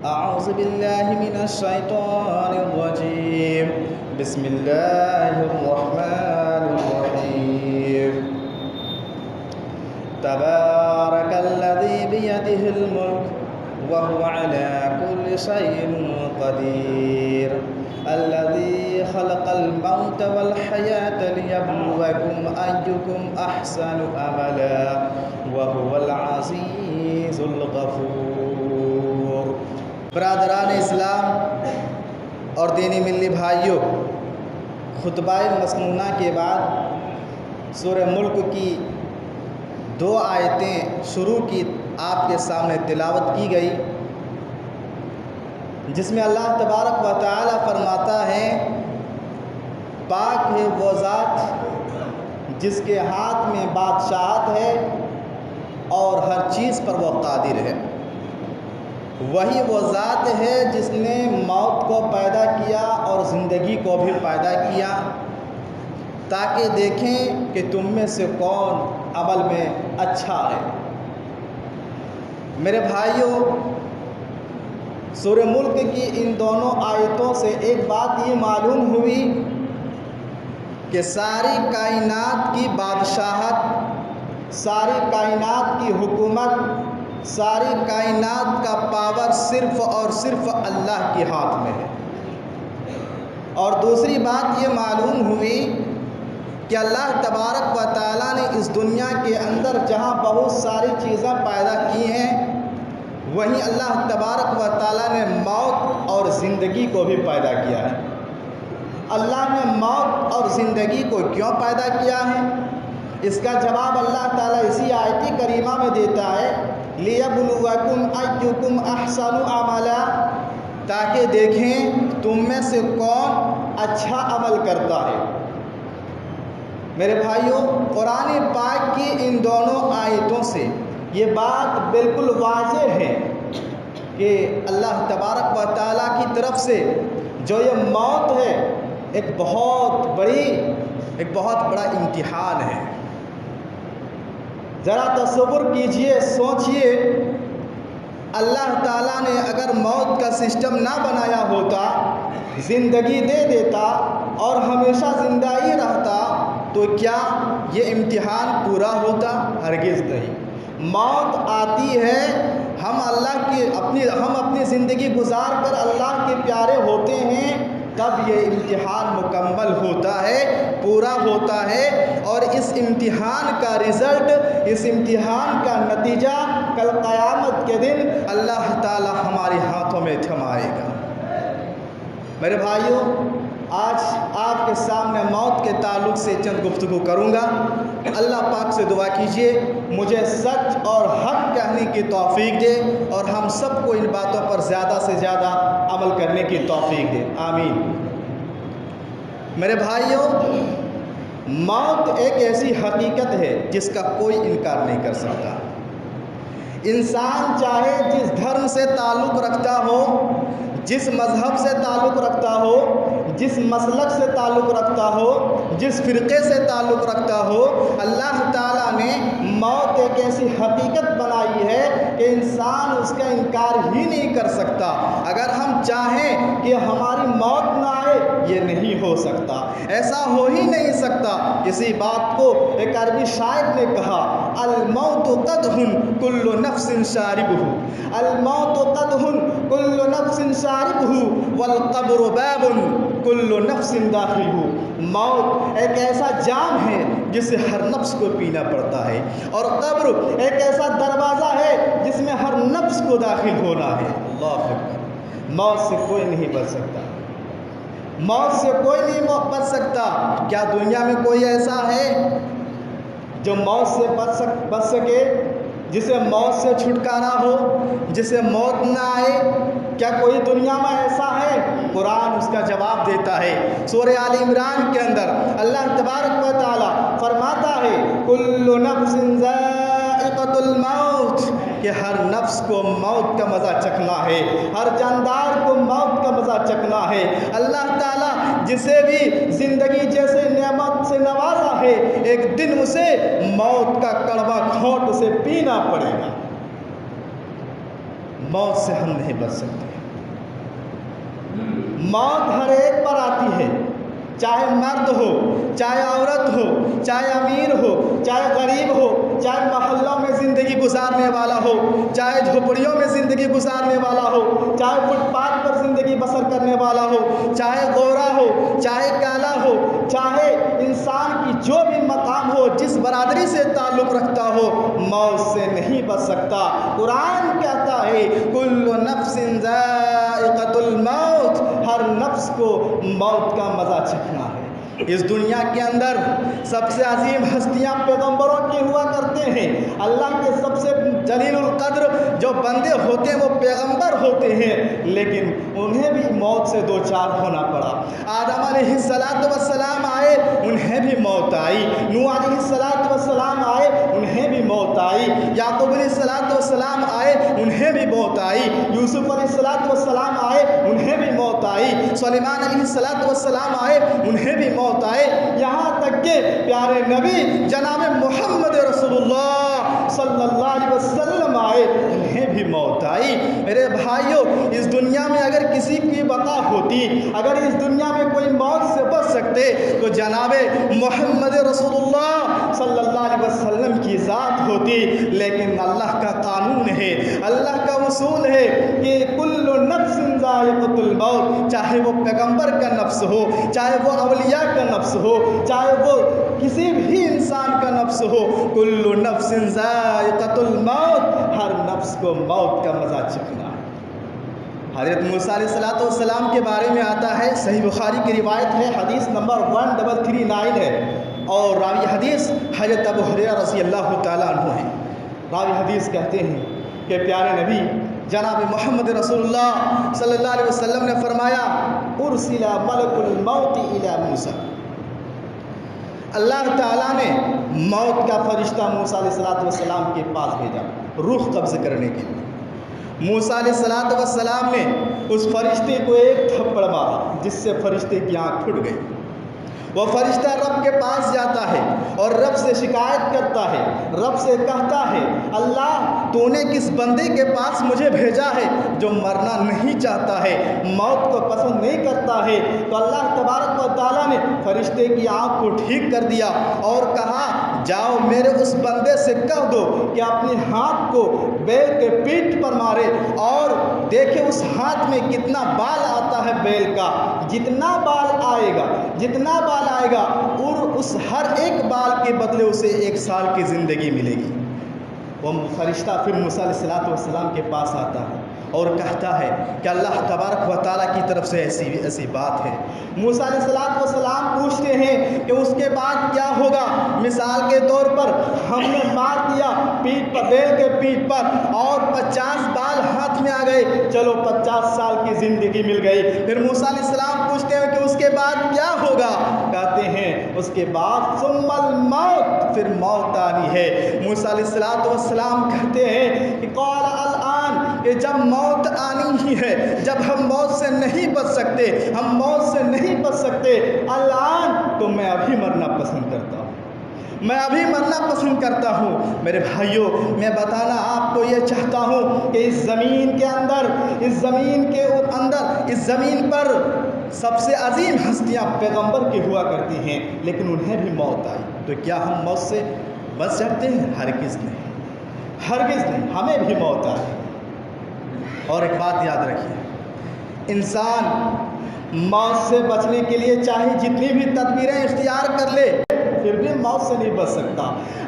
أعوذ بالله من الشيطان الرجيم. بسم الله الرحمن الرحيم. تبارك الذي بيده الملك وهو على كل شيء قدير. الذي خلق الموت والحياة ليبلوكم أيكم أحسن عملا وهو العزيز الغفور. برادران اسلام اور دینی ملی بھائیوں، خطبہ مسنونہ کے بعد سورہ ملک کی 2 آیتیں شروع کی آپ کے سامنے تلاوت کی گئی، جس میں اللہ تبارک و تعالی فرماتا ہے پاک ہے وہ ذات جس کے ہاتھ میں بادشاہت ہے اور ہر چیز پر وہ قادر ہے. وہی وہ ذات ہے جس نے موت کو پیدا کیا اور زندگی کو بھی پیدا کیا تاکہ دیکھیں کہ تم میں سے کون عمل میں اچھا ہے. میرے بھائیوں، سورہ ملک کی ان دونوں آیتوں سے ایک بات یہ معلوم ہوئی کہ ساری کائنات کی بادشاہت، ساری کائنات کی حکومت، ساری کائنات کا پاور صرف اور صرف اللہ کے ہاتھ میں ہے. اور دوسری بات یہ معلوم ہوئی کہ اللہ تبارک و تعالیٰ نے اس دنیا کے اندر جہاں بہت ساری چیزیں پیدا کی ہیں، وہیں اللہ تبارک و تعالیٰ نے موت اور زندگی کو بھی پیدا کیا ہے. اللہ نے موت اور زندگی کو کیوں پیدا کیا ہے؟ اس کا جواب اللہ تعالیٰ اسی آیت کریمہ میں دیتا ہے لِيَبْلُوَكُمْ أَيُّكُمْ أَحْسَنُ عَمَلًا، تاکہ دیکھیں تم میں سے کون اچھا عمل کرتا ہے. میرے بھائیوں، قرآن پاک کی ان دونوں آیتوں سے یہ بات بالکل واضح ہے کہ اللہ تبارک و تعالیٰ کی طرف سے جو یہ موت ہے ایک بہت بڑا امتحان ہے. ذرا تصور کیجئے، سوچئے، اللہ تعالیٰ نے اگر موت کا سسٹم نہ بنایا ہوتا، زندگی دے دیتا اور ہمیشہ زندہ ہی رہتا تو کیا یہ امتحان پورا ہوتا؟ ہرگز نہیں. موت آتی ہے، ہم اپنی زندگی گزار کر اللہ کے پیارے ہوتے ہیں، تب یہ امتحان مکمل ہوتا ہے، پورا ہوتا ہے. اور اس امتحان کا رزلٹ، اس امتحان کا نتیجہ کل قیامت کے دن اللہ تعالی ہمارے ہاتھوں میں تھمائے گا. میرے بھائیوں، آج آپ کے سامنے موت کے تعلق سے چند گفتگو کروں گا. اللہ پاک سے دعا کیجئے مجھے سچ اور حق کہنے کی توفیق دے اور ہم سب کو ان باتوں پر زیادہ سے زیادہ عمل کرنے کی توفیق دے. آمین. میرے بھائیوں، موت ایک ایسی حقیقت ہے جس کا کوئی انکار نہیں کر سکتا. انسان چاہے جس دھرم سے تعلق رکھتا ہو، جس مذہب سے تعلق رکھتا ہو، جس مسلک سے تعلق رکھتا ہو، جس فرقے سے تعلق رکھتا ہو، اللہ تعالیٰ نے موت ایک ایسی حقیقت بنائی ہے کہ انسان اس کا انکار ہی نہیں کر سکتا. اگر ہم چاہیں کہ ہماری موت نہ آئے، یہ نہیں ہو سکتا، ایسا ہو ہی نہیں سکتا. اسی بات کو ایک عربی شاعر نے کہا الموت قدح کل نفس شاربہ، الموت قدح کل نفس شاربہ والقبر باب کل نفس داخلہ. موت ایک ایسا جام ہے جسے ہر نفس کو پینا پڑتا ہے، اور قبر ایک ایسا دروازہ ہے جس میں ہر نفس کو داخل ہونا ہے. اللہ اکبر. موت سے کوئی نہیں بچ سکتا، موت سے کوئی نہیں بچ سکتا. کیا دنیا میں کوئی ایسا ہے جو موت سے بچ سکے، جسے موت سے چھٹکارا ہو، جسے موت نہ آئے؟ کیا کوئی دنیا میں ایسا ہے؟ قرآن اس کا جواب دیتا ہے. سورہ آل عمران کے اندر اللہ تبارک و تعالی فرماتا ہے کل نفس ذائقۃ الموت، کہ ہر نفس کو موت کا مزہ چکھنا ہے، ہر جاندار کو موت کا مزہ چکھنا ہے. اللہ تعالیٰ جسے بھی زندگی جیسے نعمت سے نوازا ہے، ایک دن اسے موت کا کڑوا گھونٹ اسے پینا پڑے گا. موت سے ہم نہیں بچ سکتے۔ موت ہر ایک پر آتی ہے، چاہے مرد ہو، چاہے عورت ہو، چاہے امیر ہو، چاہے غریب ہو، چاہے محلوں میں زندگی گزارنے والا ہو، چاہے جھوپڑیوں میں زندگی گزارنے والا ہو، چاہے فٹ پاتھ پر زندگی بسر کرنے والا ہو، چاہے گورا ہو، چاہے کالا ہو، چاہے انسان کی جو بھی مقام ہو، جس برادری سے تعلق رکھتا ہو، موت سے نہیں بچ سکتا۔ قرآن کہتا ہے کل نفس ذائقۃ الموت، ہر نفس کو موت کا مزہ چکھنا ہے۔ اس دنیا کے اندر سب سے عظیم ہستیاں پیغمبروں کی ہوا کرتے ہیں۔ اللہ کے سب سے جلیل القدر جو بندے ہوتے ہیں وہ پیغمبر ہوتے ہیں، لیکن انہیں بھی موت سے دو چار ہونا پڑا۔ آدم علیہ السلام آئے، انہیں بھی موت آئی۔ نوح علیہ السلام آئے، انہیں بھی موت آئی۔ یعقوب علیہ السلام آئے، انہیں بھی موت آئی۔ یوسف علیہ السلام آئے، انہیں بھی موت آئی۔ سلیمان علیہ السلام آئے، انہیں بھی موت آئے۔ یہاں تک کہ پیارے نبی جناب محمد رسول اللہ صلی اللہ علیہ وسلم آئے، انہیں بھی موت آئی۔ میرے بھائیوں، اس دنیا میں اگر کسی کی بقا ہوتی، اگر اس دنیا میں کوئی موت سے بچ سکتے تو جناب محمد رسول اللہ صلی اللہ علیہ وسلم کی ذات ہوتی، لیکن اللہ کا قانون ہے، اللہ کا اصول ہے کہ کل نفس ذائقۃ الموت، چاہے وہ پیغمبر کا نفس ہو، چاہے وہ اولیاء کا نفس ہو، چاہے وہ کسی بھی انسان کا نفس ہو، کل نفس ذائقۃ الموت، ہر نفس کو موت کا مزہ چکھنا ہے۔ حضرت موسیٰ علیہ السلام کے بارے میں آتا ہے، صحیح بخاری کی روایت ہے، حدیث نمبر 1339 ہے، اور راوی حدیث حضرت ابو ہریرہ رضی اللہ تعالیٰ عنہ ہیں۔ راوی حدیث کہتے ہیں کہ پیارے نبی جناب محمد رسول اللہ صلی اللہ علیہ وسلم نے فرمایا ارسل ملک الموت الی موسیٰ، اللہ تعالیٰ نے موت کا فرشتہ موسیٰ علیہ السلام کے پاس بھیجا روح قبض کرنے کے لیے۔ موسیٰ علیہ السلام نے اس فرشتے کو ایک تھپڑ مارا جس سے فرشتے کی آنکھ پھٹ گئی۔ وہ فرشتہ رب کے پاس جاتا ہے اور رب سے شکایت کرتا ہے، رب سے کہتا ہے اللہ تو نے کس بندے کے پاس مجھے بھیجا ہے جو مرنا نہیں چاہتا ہے، موت کو پسند نہیں کرتا ہے۔ تو اللہ تبارک و تعالیٰ نے فرشتے کی آنکھ کو ٹھیک کر دیا اور کہا جاؤ میرے اس بندے سے کہہ دو کہ اپنے ہاتھ کو بیل کے پیٹھ پر مارے اور دیکھے اس ہاتھ میں کتنا بال آتا ہے بیل کا، جتنا بال آئے گا اور اس ہر ایک بال کے بدلے اسے 1 سال کی زندگی ملے گی۔ وہ فرشتہ پھر موسیٰ علیہ السلام کے پاس آتا ہے اور کہتا ہے کہ اللہ تبارک و تعالیٰ کی طرف سے ایسی بات ہے۔ موسیٰ علیہ السلام پوچھتے ہیں کہ اس کے بعد کیا ہوگا؟ مثال کے طور پر ہم نے مار دیا پیٹھ پر، بیل کے پیٹھ پر، اور 50 بال ہاتھ میں آ گئے، چلو 50 سال کی زندگی مل گئی۔ پھر موسیٰ علیہ السلام پوچھتے ہیں کہ اس کے بعد کیا ہوگا؟ کہتے ہیں اس کے بعد ثم الموت، پھر موت آنی ہے۔ موسیٰ علیہ السلام کہتے ہیں کہ قال الآن، کہ جب موت آنی ہی ہے، جب ہم موت سے نہیں بچ سکتے، ہم موت سے نہیں بچ سکتے الآن، تو میں ابھی مرنا پسند کرتا ہوں، میں ابھی مرنا پسند کرتا ہوں۔ میرے بھائیوں، میں بتانا آپ کو یہ چاہتا ہوں کہ اس زمین کے اندر، اس زمین پر سب سے عظیم ہستیاں پیغمبر کی ہوا کرتی ہیں، لیکن انہیں بھی موت آئی، تو کیا ہم موت سے بچ سکتے ہیں؟ ہرگز نہیں، ہرگز نہیں، ہمیں بھی موت آئی۔ اور ایک بات یاد رکھیے، انسان موت سے بچنے کے لیے چاہے جتنی بھی تدبیریں اختیار کر لے، پھر بھی موت سے نہیں بچ سکتا۔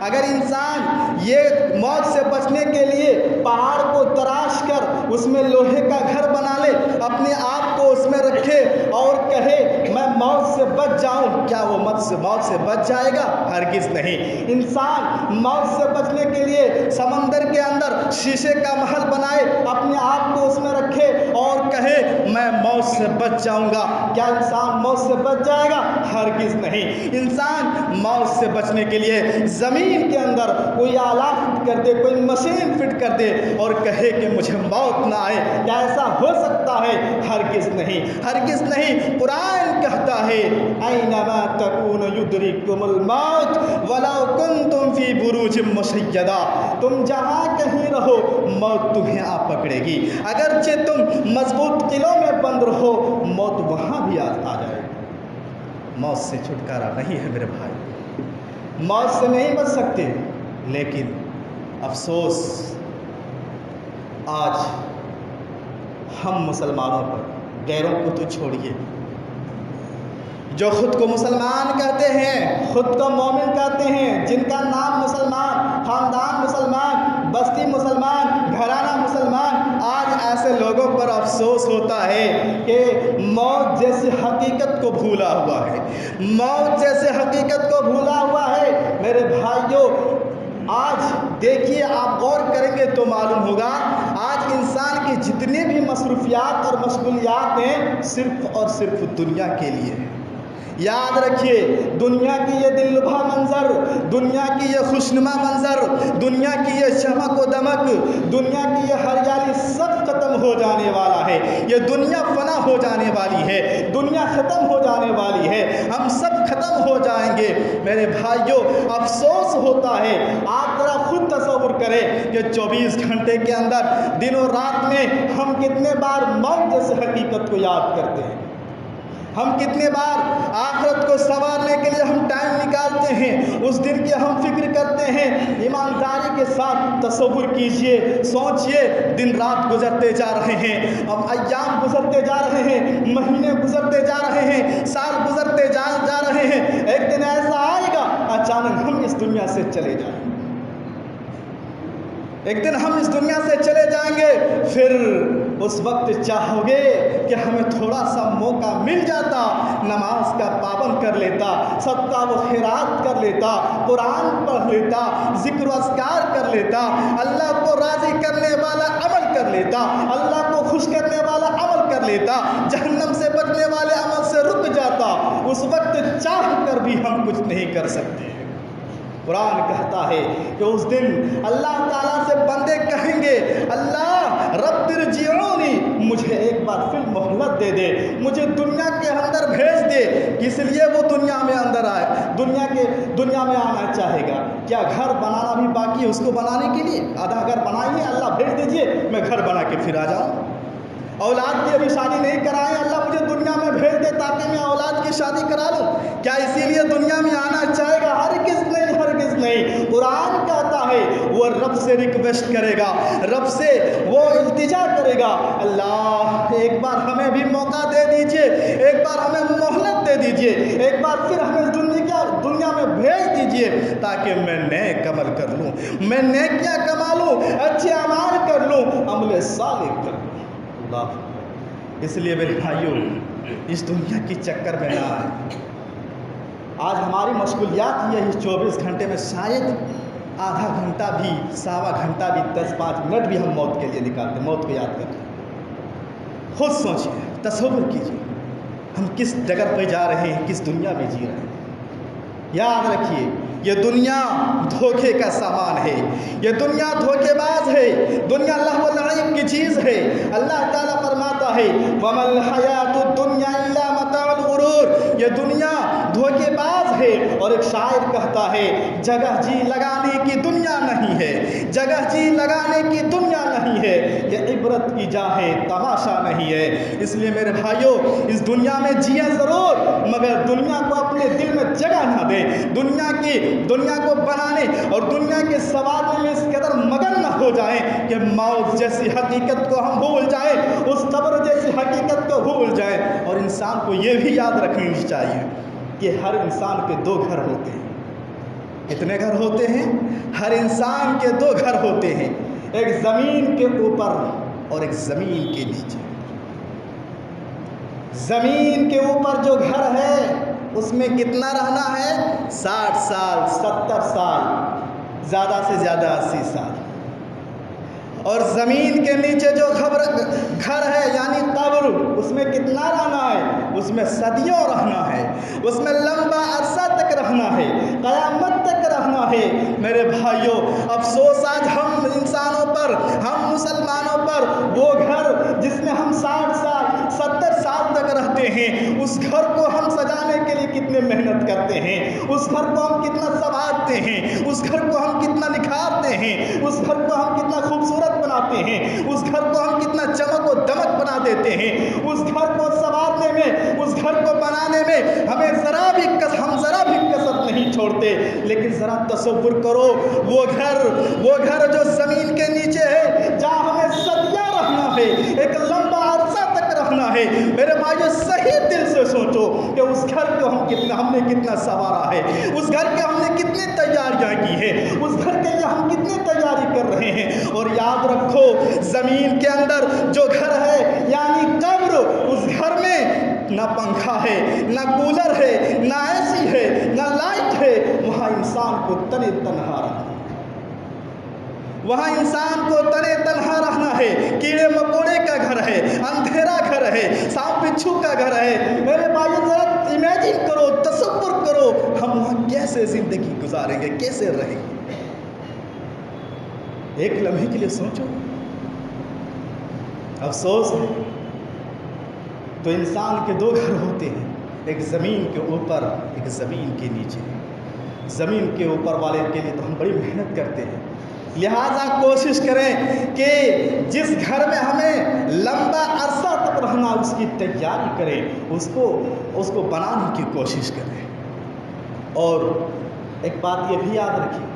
اگر انسان یہ موت سے بچنے کے لیے پہاڑ کو تراش کر اس میں لوہے کا گھر بنا لے، اپنے آپ کو اس میں رکھے اور کہے میں موت سے بچ جاؤں، کیا وہ موت سے بچ جائے گا؟ ہرگز نہیں۔ انسان موت سے بچنے کے لیے سمندر کے اندر شیشے کا محل بنائے، اپنے آپ کو اس میں رکھے اور کہے میں موت سے بچ جاؤں گا، کیا انسان موت سے بچ جائے گا؟ ہرگز نہیں۔ انسان موت سے بچنے کے لیے زمین کے اندر کوئی آلات کر دے، کوئی مشین فٹ کر دے اور کہے کہ مجھے موت نہ آئے، کیا ایسا ہو سکتا ہے؟ ہرگز نہیں، ہرگز نہیں۔ قرآن کہتا ہے اینما تکون یدرککم الموت ولو کنتم فی بروج مشیدہ، تم جہاں کہیں رہو موت تمہیں آ پکڑے گی، اگرچہ تم مضبوط قلعوں میں بند رہو موت وہاں بھی آ جائے گی۔ موت سے چھٹکارا نہیں ہے میرے بھائی، موت سے نہیں بچ سکتے، لیکن افسوس آج ہم مسلمانوں پر، غیروں کو تو چھوڑیے، جو خود کو مسلمان کہتے ہیں، خود کو مومن کہتے ہیں، جن کا نام مسلمان، خاندان مسلمان، بستی مسلمان، گھرانہ مسلمان، آج ایسے لوگوں پر افسوس ہوتا ہے کہ موت جیسی حقیقت کو بھولا ہوا ہے، موت جیسے حقیقت کو بھولا ہوا ہے۔ میرے بھائیوں، آج دیکھیے، آپ غور کریں گے تو معلوم ہوگا، آج انسان کی جتنی بھی مصروفیات اور مشغولیات ہیں صرف اور صرف دنیا کے لیے ہیں۔ یاد رکھیے، دنیا کی یہ دل لبھا منظر، دنیا کی یہ خوشنما منظر، دنیا کی یہ چمک و دمک، دنیا کی یہ ہریالی سب ختم ہو جانے والا ہے۔ یہ دنیا فنا ہو جانے والی ہے، دنیا ختم ہو جانے والی ہے، ہم سب ختم ہو جائیں گے۔ میرے بھائیوں، افسوس ہوتا ہے، آپ ذرا خود تصور کریں کہ 24 گھنٹے کے اندر دن و رات میں ہم کتنے بار موت جیسے حقیقت کو یاد کرتے ہیں، ہم کتنے بار آخرت کو سنوارنے کے لیے ہم ٹائم نکالتے ہیں، اس دن کی ہم فکر کرتے ہیں۔ ایمانداری کے ساتھ تصور کیجئے، سوچئے، دن رات گزرتے جا رہے ہیں، اب ایام گزرتے جا رہے ہیں، مہینے گزرتے جا رہے ہیں، سال گزرتے جا رہے ہیں، ایک دن ایسا آئے گا اچانک ہم اس دنیا سے چلے جائیں گے، ایک دن ہم اس دنیا سے چلے جائیں گے۔ پھر اس وقت چاہو گے کہ ہمیں تھوڑا سا موقع مل جاتا، نماز کا پابند کر لیتا، صدقہ و خیرات کر لیتا، قرآن پڑھ لیتا، ذکر و اذکار کر لیتا، اللہ کو راضی کرنے والا عمل کر لیتا، اللہ کو خوش کرنے والا عمل کر لیتا، جہنم سے بچنے والے عمل سے رک جاتا۔ اس وقت چاہ کر بھی ہم کچھ نہیں کر سکتے۔ قرآن کہتا ہے کہ اس دن اللہ تعالیٰ سے بندے کہیں گے، اللہ رب ارجعونی، مجھے ایک بار پھر مہلت دے دے، مجھے دنیا کے اندر بھیج دے۔ کس لیے وہ دنیا میں اندر آئے، دنیا میں آنا چاہے گا؟ کیا گھر بنانا بھی باقی ہے اس کو بنانے کے لیے؟ آدھا گھر بنائیے، اللہ بھیج دیجئے، میں گھر بنا کے پھر آ جاؤں۔ اولاد کی ابھی شادی نہیں کرائے، اللہ مجھے دنیا میں بھیج دے تاکہ میں اولاد کی شادی کرا لوں۔ کیا اسی لیے دنیا میں آنا چاہے گا؟ ہرگز نہیں، ہرگز نہیں۔ قرآن کہتا ہے وہ رب سے ریکویسٹ کرے گا، رب سے وہ التجا کرے گا، اللہ ایک بار ہمیں بھی موقع دے دیجئے، ایک بار ہمیں مہلت دے دیجئے، ایک بار پھر ہمیں دنیا میں بھیج دیجئے تاکہ میں نیک عمل کر لوں، میں نیکیاں کما لوں، اچھے اعمال کر لوں، عمل صالح کر لوں۔ اللہ، اس لیے میرے بھائیوں، اس دنیا کی چکر میں نہ آئے۔ آج ہماری مشغولیات یہ ہے، 24 گھنٹے میں شاید آدھا گھنٹہ بھی، سوا گھنٹہ بھی، 10-5 منٹ بھی ہم موت کے لیے نکالتے، موت کو یاد کرتے۔ خود سوچیے، تصور کیجیے، ہم کس جگہ پہ جا رہے ہیں، کس دنیا میں جی رہے ہیں۔ یاد رکھیے، یہ دنیا دھوکے کا سامان ہے، یہ دنیا دھوکے باز ہے، دنیا لہو و لعب کی چیز ہے۔ اللہ تعالیٰ فرماتا ہے وَمَا الْحَيَاةُ الدُّنْيَا إِلَّا مَتَاعُ الْغُرُورِ، یہ دنیا دھوکے باز ہے۔ اور ایک شاعر کہتا ہے جگہ جی لگانے کی دنیا نہیں ہے، جگہ جی لگانے کی دنیا نہیں ہے، یہ عبرت کی جا ہے، تماشا نہیں ہے۔ اس لیے میرے بھائیوں، اس دنیا میں جییں ضرور، مگر دنیا کو اپنے دل میں جگہ نہ دیں، دنیا کو بنانے اور دنیا کے سنوارنے میں اس قدر مگن نہ ہو جائیں کہ موت جیسی حقیقت کو ہم بھول جائیں، اس قبر جیسی حقیقت کو بھول جائیں۔ اور انسان کو یہ بھی یاد رکھنی چاہیے کہ ہر انسان کے 2 گھر ہوتے ہیں۔ کتنے گھر ہوتے ہیں؟ ہر انسان کے 2 گھر ہوتے ہیں، ایک زمین کے اوپر اور ایک زمین کے نیچے۔ زمین کے اوپر جو گھر ہے اس میں کتنا رہنا ہے؟ 60 سال، 70 سال، زیادہ سے زیادہ 80 سال۔ اور زمین کے نیچے جو گھر ہے یعنی قبر، اس میں کتنا رہنا ہے؟ اس میں صدیوں رہنا ہے، اس میں لمبا عرصہ تک رہنا ہے، قیامت تک رہنا ہے۔ میرے بھائیوں، افسوس آج ہم انسانوں پر، ہم مسلمانوں پر، وہ گھر جس میں ہم 60 سال 70 سال تک رہتے ہیں، اس گھر کو ہم سجانے کے لیے کتنے محنت کرتے ہیں، اس گھر کو ہم کتنا سنوارتے ہیں، اس گھر کو ہم کتنا نکھارتے ہیں، اس گھر کو ہم کتنا خوبصورت بناتے ہیں، اس گھر کو ہم کتنا چمک و دمک بنا دیتے ہیں۔ اس گھر کو سنوارنے میں، اس گھر کو بنانے میں ہمیں ذرا بھی کسر نہیں چھوڑتے۔ لیکن ذرا تصور کرو، وہ گھر جو زمین کے نیچے ہے، جہاں ہمیں صدیاں رہنا ہے، ایک لمبا عرصہ تک رہنا ہے۔ میرے بھائیو، صحیح دل سے سوچو کہ اس گھر کو ہم نے کتنا سنوارا ہے، اس گھر کے ہم نے کتنی تیاریاں کی ہیں، اس گھر کے لیے ہم کتنی تیاری کر رہے ہیں۔ اور یاد رکھو، زمین کے اندر جو گھر ہے یعنی قبر، اس گھر میں نہ پنکھا ہے، نہ کولر ہے، نہ اے سی ہے، نہ لائٹ ہے۔ وہاں انسان کو تنے تنہا رہنا ہے، وہاں انسان کو تنے تنہا رہنا ہے۔ کیڑے مکوڑے کا گھر ہے، اندھیرا گھر ہے، سانپ بچھو کا گھر ہے۔ میرے بھائی ذرا امیجن کرو، تصور کرو، ہم وہاں کیسے زندگی گزاریں گے، کیسے رہیں گے؟ ایک لمحے کے لیے سوچو۔ افسوس ہے تو انسان کے دو گھر ہوتے ہیں، ایک زمین کے اوپر، ایک زمین کے نیچے۔ زمین کے اوپر والے کے لیے تو ہم بڑی محنت کرتے ہیں، لہٰذا کوشش کریں کہ جس گھر میں ہمیں لمبا عرصہ تک رہنا، اس کی تیاری کریں، اس کو بنانے کی کوشش کریں۔ اور ایک بات یہ بھی یاد رکھیں،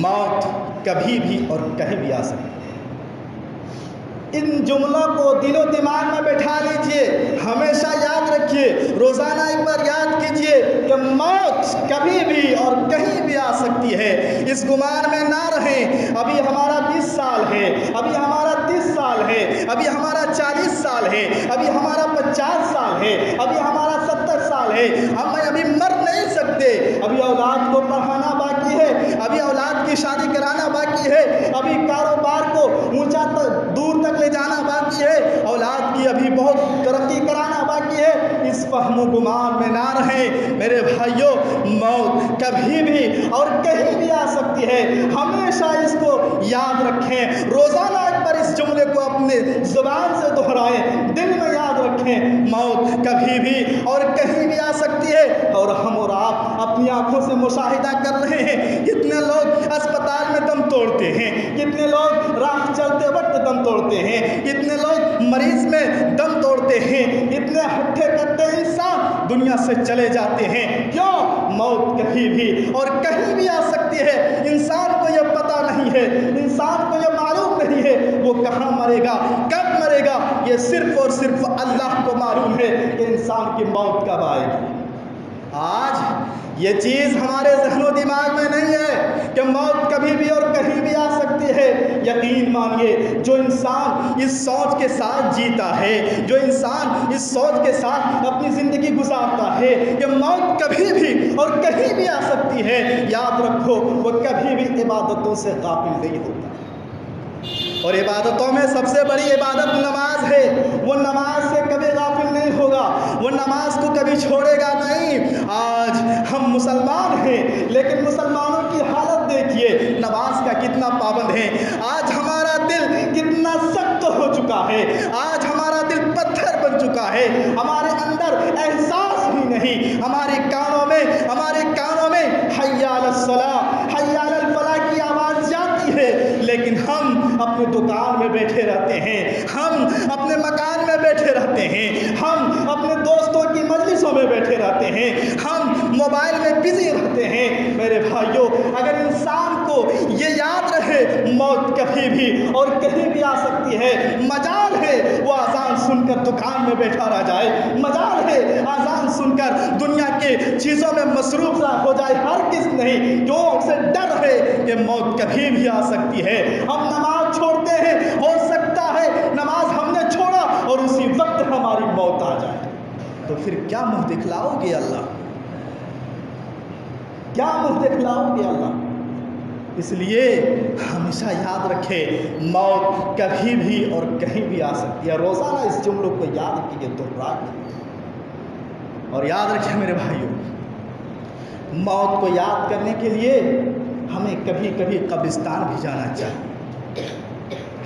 موت کبھی بھی اور کہیں بھی آ سکتی ہے۔ ان جملوں کو دل و دماغ میں بٹھا لیجئے، ہمیشہ یاد رکھیے، روزانہ ایک بار یاد کیجئے کہ موت کبھی بھی اور کہیں بھی آ سکتی ہے۔ اس گمان میں نہ رہیں، ابھی ہمارا 20 سال ہے، ابھی ہمارا 30 سال ہے، ابھی ہمارا 40 سال ہے، ابھی ہمارا 50 سال ہے، ابھی ہمارا 70 سال ہے، ہم ابھی مر نہیں سکتے۔ ابھی اولاد کو پڑھانا باقی ہے، ابھی اولاد کی شادی کرانا باقی ہے، ابھی کاروبار کو اونچا دور تک لے جانا باقی ہے، اولاد کی ابھی بہت ترقی کرانا باقی ہے۔ اس فہم و گمان میں نہ رہیں میرے بھائیوں، موت کبھی بھی اور کہیں بھی آ سکتی ہے، ہمیشہ اس کو یاد رکھیں۔ روزانہ ایک بار اس جملے کو اپنے زبان سے دہرائیں، دل میں یاد رکھیں، موت کبھی بھی اور کہیں بھی آ سکتی ہے۔ اور ہم اور آپ اپنی آنکھوں سے مشاہدہ کر رہے ہیں، کتنے لوگ اسپتال میں دم توڑتے ہیں، کتنے لوگ راہ چلتے وقت دم توڑتے ہیں، کتنے لوگ مریض میں دم توڑتے ہیں، کتنے ہٹھے کٹے انسان دنیا سے چلے جاتے ہیں۔ کیوں؟ موت کبھی بھی اور کہیں بھی آ سکتی ہے۔ انسان کو یہ پتہ نہیں ہے، انسان کو یہ معلوم نہیں ہے وہ کہاں مرے گا، کب مرے گا۔ یہ صرف اور صرف اللہ کو معلوم ہے کہ انسان کی موت کب آئے گی۔ آج یہ چیز ہمارے ذہن و دماغ میں نہیں ہے کہ موت کبھی بھی اور کہیں بھی آ سکتی ہے۔ یقین مانیے، جو انسان اس سوچ کے ساتھ جیتا ہے، جو انسان اس سوچ کے ساتھ اپنی زندگی گزارتا ہے کہ موت کبھی بھی اور کہیں بھی آ سکتی ہے، یاد رکھو وہ کبھی بھی عبادتوں سے غافل نہیں ہوتا۔ اور عبادتوں میں سب سے بڑی عبادت نماز ہے، وہ نماز سے کبھی غافل نہیں ہوگا، وہ نماز کو کبھی چھوڑے گا نہیں۔ آج ہم مسلمان ہیں، لیکن مسلمانوں کی حالت دیکھیے، نماز کا کتنا پابند ہے۔ آج ہمارا دل کتنا سخت ہو چکا ہے، آج ہمارا دل پتھر بن چکا ہے، ہمارے اندر احساس ہی نہیں۔ ہمارے کانوں میں حی علی الصلاۃ، حی علی الفلاح کی آواز جاتی ہے، لیکن ہم اپنے دکان میں بیٹھے رہتے ہیں، ہم اپنے مکان میں بیٹھے رہتے ہیں، ہم اپنے دوستوں کی مجلسوں میں بیٹھے رہتے ہیں، ہم موبائل میں بزی رہتے ہیں۔ میرے بھائیوں، اگر انسان کو یہ یاد رہے موت کبھی بھی اور کہیں بھی آ سکتی ہے، مجال ہے وہ اذان سن کر دکان میں بیٹھا رہ جائے، مجال ہے اذان سن کر دنیا کے چیزوں میں مصروف ہو جائے، ہر کس نہیں، جو اسے ڈر ہے کہ موت کبھی بھی آ سکتی ہے۔ ہم نماز چھوڑتے ہیں، ہو سکتا ہے نماز ہم نے چھوڑا اور اسی وقت ہماری موت آ جائے، تو پھر کیا منہ دکھلاؤ گے اللہ؟ کیا منہ دکھلاؤ گے اللہ؟ اس لیے ہمیشہ یاد رکھیں، موت کبھی بھی اور کہیں بھی آ سکتی ہے۔ روزانہ اس جملوں کو یاد کیجیے، دہرا کیجیے۔ اور یاد رکھیں میرے بھائیوں، موت کو یاد کرنے کے لیے ہمیں کبھی کبھی قبرستان بھی جانا چاہیے،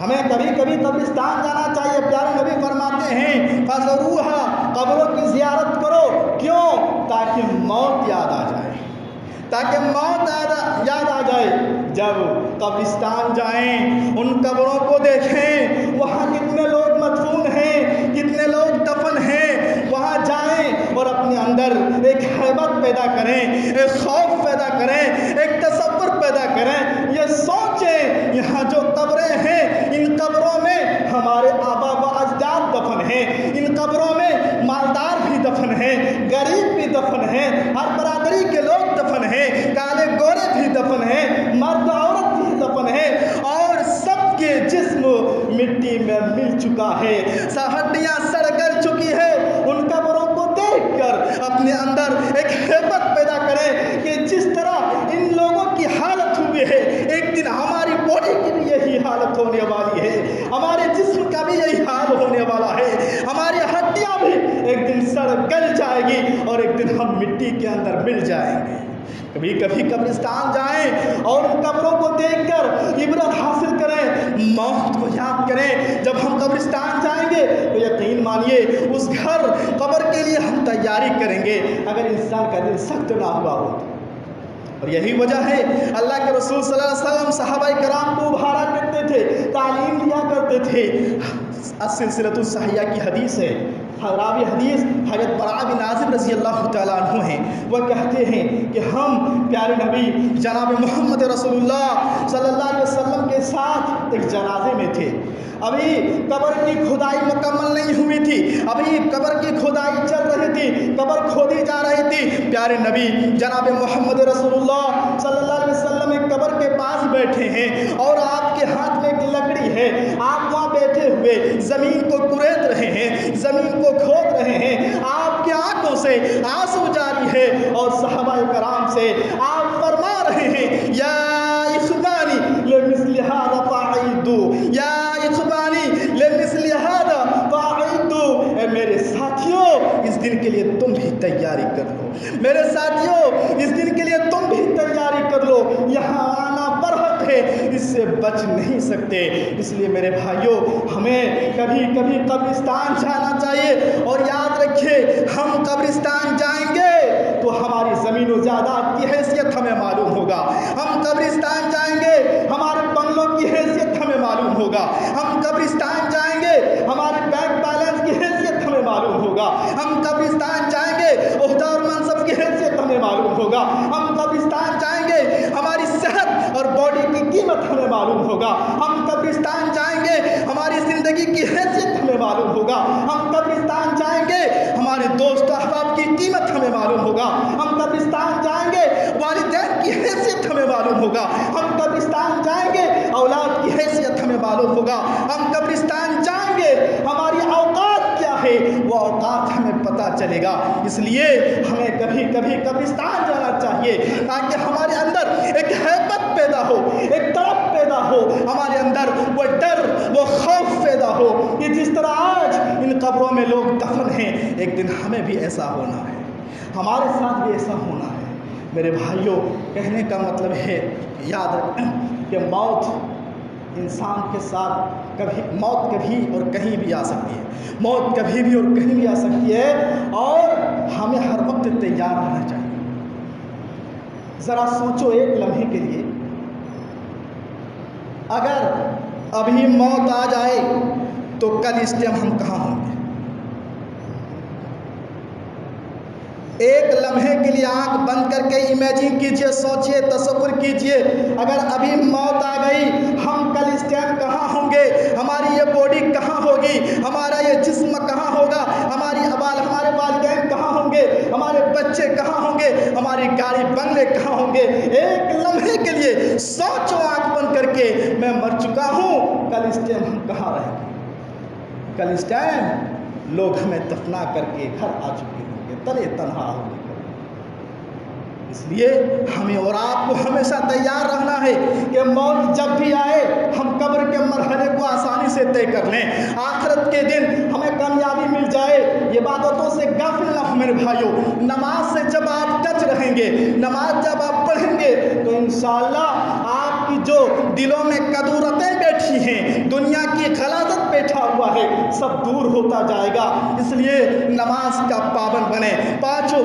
ہمیں کبھی کبھی قبرستان جانا چاہیے۔ پیارے نبی فرماتے ہیں فَزُورُوهَا، قبروں کی زیارت کرو، کیوں؟ تاکہ موت یاد آ جائے، تاکہ موت یاد آ جائے۔ جب قبرستان جائیں، ان قبروں کو دیکھیں، وہاں کتنے لوگ مدفون ہیں، کتنے لوگ دفن ہیں، وہاں جائیں اور اپنے اندر ایک ہیبت پیدا کریں، ایک خوف پیدا کریں، ایک تصور پیدا کریں، یہ سوچیں یہاں جو قبریں ہیں، ان قبروں میں ہمارے آبا و اجداد دفن ہیں، ان قبروں میں مالدار بھی دفن ہیں، غریب بھی دفن ہیں، ہر برادری کے لوگ دفن ہیں، کالے گورے بھی دفن ہیں، مرد عورت بھی دفن ہیں، اور سب کے جسم مٹی میں مل چکا ہے، ہڈیاں سڑ گل چکی ہے۔ ان قبروں کو دیکھ کر اپنے اندر ایک ہیبت پیدا کریں کہ جس طرح ان لوگوں کی حالت ہوئی ہے، ایک دن ہماری باڈی کی بھی یہی حالت ہونے والی ہے، ہمارے جسم کا بھی یہی حال ہونے والا ہے، ہماری ہڈیاں بھی ایک دن سڑ گل جائے گی اور ایک دن ہم مٹی کے اندر مل جائیں گے۔ کبھی کبھی قبرستان جائیں اور ان قبروں کو دیکھ کر عبرت حاصل کریں، موت کو یاد کریں۔ جب ہم قبرستان جائیں گے تو یقین مانیے اس گھر قبر کے لیے ہم تیاری کریں گے، اگر انسان کا دل سخت نہ ہوا ہو۔ اور یہی وجہ ہے اللہ کے رسول صلی اللہ علیہ وسلم صحابہ کرام کو ابھارا کرتے تھے، تعلیم دیا کرتے تھے۔ السلسلۃ الصحیحہ کی حدیث ہے، راوی حدیث حضرت براء بن عازب رضی اللہ تعالیٰ عنہ ہیں، وہ کہتے ہیں کہ ہم پیارے نبی جناب محمد رسول اللہ صلی اللہ علیہ وسلم کے ساتھ ایک جنازے میں تھے۔ ابھی قبر کی کھدائی مکمل نہیں ہوئی تھی، ابھی قبر کی کھدائی چل رہی تھی، قبر کھودی جا رہی تھی۔ پیارے نبی جناب محمد رسول اللہ صلی اللہ علیہ وسلم ایک قبر کے پاس بیٹھے ہیں اور آپ کے ہاتھ میں ایک لکڑی ہے، آپ وہاں بیٹھے ہوئے زمین کو کریت رہے ہیں، زمین کو کھود رہے ہیں، آپ کے آنکھوں سے آنسو جاری ہے، اور صحابہ کرام سے آپ فرما رہے ہیں یا اخوانی لمثل هذا فاعدوا، یا اخوانی لمثل هذا فاعدوا، اے میرے ساتھیوں اس دن کے لیے تم بھی تیاری کر لو، میرے ساتھیوں اس دن کے لیے تم بھی تیاری کر لو، یہاں آنا برحق ہے، اس سے بچ نہیں سکتے۔ اس لیے میرے بھائیوں ہمیں کبھی کبھی قبرستان جانا چاہیے، اور یاد رکھیے ہم قبرستان جائیں گے تو ہماری زمین و جائیداد کی حیثیت ہمیں معلوم ہوگا، ہم قبرستان جائیں گے ہمارے بنگلوں کی حیثیت ہمیں معلوم ہوگا، ہم قبرستان جائیں گے ہمارے بینک بیلنس کی حیثیت ہمیں معلوم ہوگا، ہم قبرستان جائیں گے عہدہ اور منصب کی حیثیت ہمیں معلوم ہوگا، ہم قبرستان جائیں گے ہماری صحت اور باڈی کی قیمت ہمیں معلوم ہوگا، ہم قبرستان جائیں گے ہماری زندگی کی حیثیت ہمیں معلوم ہوگا، ہم قبرستان جائیں گے ہمارے دوست احباب کی قیمت ہمیں معلوم ہوگا، ہم قبرستان جائیں گے والدین کی حیثیت ہمیں معلوم ہوگا، ہم قبرستان جائیں گے اولاد کی حیثیت ہمیں معلوم ہوگا، ہم قبرستان جائیں گے ہماری اوقات کیا ہے وہ اوقات ہمیں پتہ چلے گا۔ اس لیے ہمیں کبھی کبھی قبرستان جانا چاہیے تاکہ ہمارے اندر ایک ہیبت پیدا ہو، ایک تڑپ پیدا ہو، ہمارے اندر وہ ڈر وہ خوف پیدا ہو کہ جس طرح آج ان قبروں میں لوگ دفن ہیں، ایک دن ہمیں بھی ایسا ہونا ہے، ہمارے ساتھ بھی ایسا ہونا ہے۔ میرے بھائیوں کہنے کا مطلب ہے یاد رکھیں کہ موت انسان کے ساتھ موت کبھی اور کہیں بھی آ سکتی ہے، موت کبھی بھی اور کہیں بھی آ سکتی ہے، اور ہمیں ہر وقت تیار رہنا چاہیے۔ ذرا سوچو ایک لمحے کے لیے، اگر ابھی موت آ جائے تو کل اس ٹائم ہم کہاں ہوں گے؟ ایک لمحے کے لیے آنکھ بند کر کے امیجن کیجئے، سوچئے، تصور کیجئے، اگر ابھی موت آ گئی ہم کل اس ٹائم کہاں ہوں گے؟ ہماری یہ باڈی کہاں ہوگی؟ ہمارا یہ جسم کہاں ہوگا؟ ہمارے والدین کہاں ہوں گے؟ ہمارے بچے کہاں ہوں گے؟ ہماری گاڑی بنگلے کہاں ہوں گے؟ ایک لمحے کے لیے سوچو آنکھ بند کر کے، میں مر چکا ہوں، کل اس ٹائم ہم کہاں رہیں گے؟ کل اس ٹائم لوگ ہمیں دفنا کر کے گھر آ چکے ہوں گے، تلے تنہا ہوں گے۔ اس لیے ہمیں اور آپ کو ہمیشہ تیار رہنا ہے کہ موت جب بھی آئے ہم قبر کے مرحلے کو آسانی سے طے کر لیں، آخرت کے دن ہمیں کامیابی مل جائے، عبادتوں سے غافل نہ ہو میرے میرے بھائیوں نماز سے جب آپ ٹچ رہیں گے, نماز جب آپ پڑھیں گے تو انشاءاللہ آپ کی جو دلوں میں کدورتیں بیٹھی ہیں, دنیا کی غلاظت بیٹھا ہوا ہے, سب دور ہوتا جائے گا. اس لیے نماز کا پابند بنے, پانچوں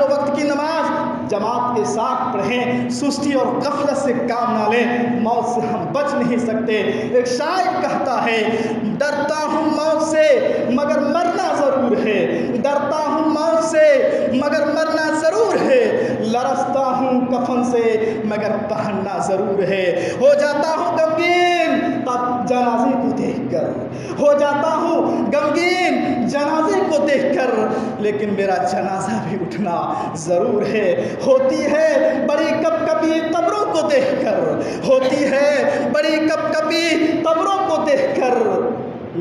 وقت کی نماز جماعت کے ساتھ پڑھیں, سستی اور غفلت سے کام نہ لیں, موت سے ہم بچ نہیں سکتے. ایک شاعر کہتا ہے ڈرتا ہوں موت سے مگر مرنا ضرور ہے, ڈرتا ہوں موت سے مگر مرنا ضرور ہے, لرزتا ہوں کفن سے مگر پہننا ضرور ہے. ہو جاتا ہوں غمگین تب جنازے کو دیکھ کر, ہو جاتا ہوں غمگین جنازے کو دیکھ کر, لیکن میرا جنازہ بھی اٹھنا ضرور ہے. ہوتی ہے بڑی کپ کپی قبروں کو دیکھ کر, ہوتی ہے بڑی کپ کپی قبروں کو دیکھ کر,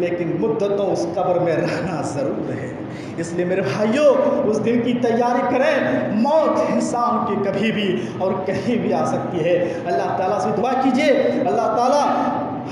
لیکن مدتوں اس قبر میں رہنا ضرور ہے. اس لیے میرے بھائیوں اس دن کی تیاری کریں. موت انسان کی کبھی بھی اور کہیں بھی آ سکتی ہے. اللہ تعالیٰ سے دعا کیجئے اللہ تعالیٰ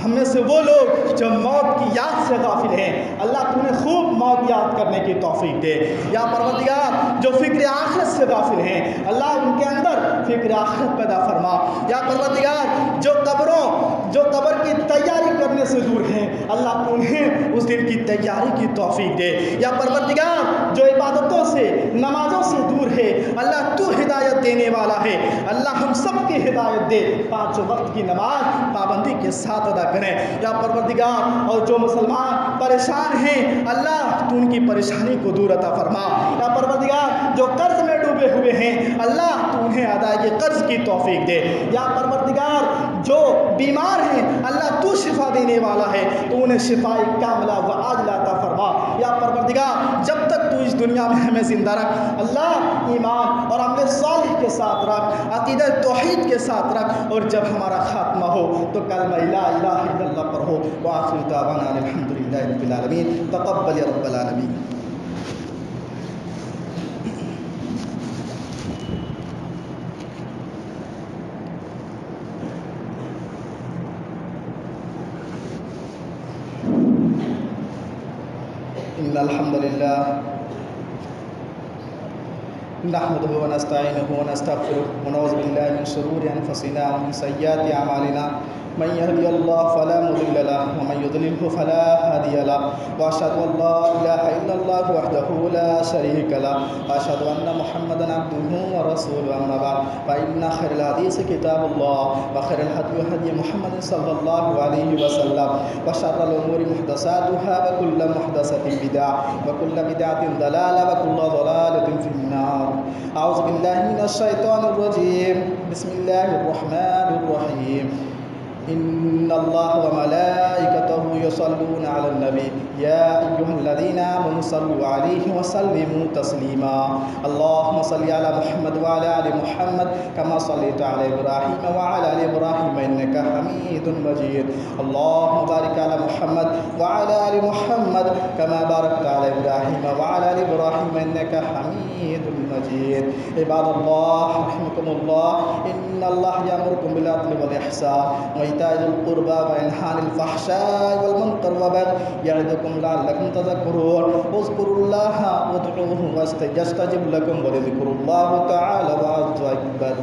ہم میں سے وہ لوگ جو موت کی یاد سے غافل ہیں, اللہ تمہیں خوب موت یاد کرنے کی توفیق دے. یا پروردگار جو فکر آخرت سے غافل ہیں, اللہ ان کے اندر فکر آخرت پیدا فرما. یا پروردگار جو قبر کی تیاری کرنے سے دور ہیں, اللہ انہیں اس دن کی تیاری کی توفیق دے. یا پروردگار جو عبادتوں سے نمازوں سے دور ہے, اللہ تو ہدایت دینے والا ہے, اللہ ہم سب کی ہدایت دے, پانچوں وقت کی نماز پابندی کے ساتھ ادا کریں. یا پروردگار اور جو مسلمان پریشان ہیں, اللہ تو ان کی پریشانی کو دور عطا فرما. یا پروردگار جو قرض میں ڈوبے ہوئے ہیں, اللہ تو انہیں ادائیگی قرض کی توفیق دے. یا پروردگار جو بیمار ہیں, اللہ تو شفا دینے والا ہے, تو انہیں شفاء کاملہ و عاجلہ عطا فرما. یا پروردگار جب تک تو اس دنیا میں ہمیں زندہ رکھ, اللہ ایمان اور عمل صالح کے ساتھ رکھ, عقیدہ توحید کے ساتھ رکھ, اور جب ہمارا خاتمہ ہو تو کلمہ لا الہ الا اللہ پر ہو. وآخر دعوانا الحمدللہ رب العالمین. تقبل یا رب العالمین. ان الحمد للہ نحمده ونستعینه ونستغفره ونعوذ باللہ من شرور انفسنا ومن سیئات اعمالنا, من يهدي الله فلا مضل له ومن يضلله فلا هادي له, واشهد ان لا اله الا الله وحده لا شريك له, واشهد ان محمدا عبده ورسوله. اما بعد فان خير الحديث كتاب الله, وخير الهدي هدي محمد صلى الله عليه وسلم, وشر الامور محدثاتها, وكل محدثة بدعة, وكل بدعة ضلالة, وكل ضلالة في النار. اعوذ بالله من الشيطان الرجيم. بسم الله الرحمن الرحيم. ان اللہ وملائکتہ یصلون علی النبی یا ایہا الذین آمنوا صلوا علیہ وسلموا تسلیما. اللہم صل علی محمد وعلی آل محمد کما صلیت علی ابراہیم وعلی آل ابراہیم انک حمید مجید. اللہم بارک علی محمد وعلی آل محمد کما بارکت علی ابراہیم وعلی آل ابراہیم انک حمید مجید. عباد اللہ رحمکم اللہ, ان اللہ یامرکم بالعدل والاحسان وإيتاء ذي القربى وينهى عن الفحشاء والمنكر والبغي يعظكم لعلكم تذكرون. اذكروا الله وادعوه يستجب لكم ولذكر الله تعالى وعز أكبر.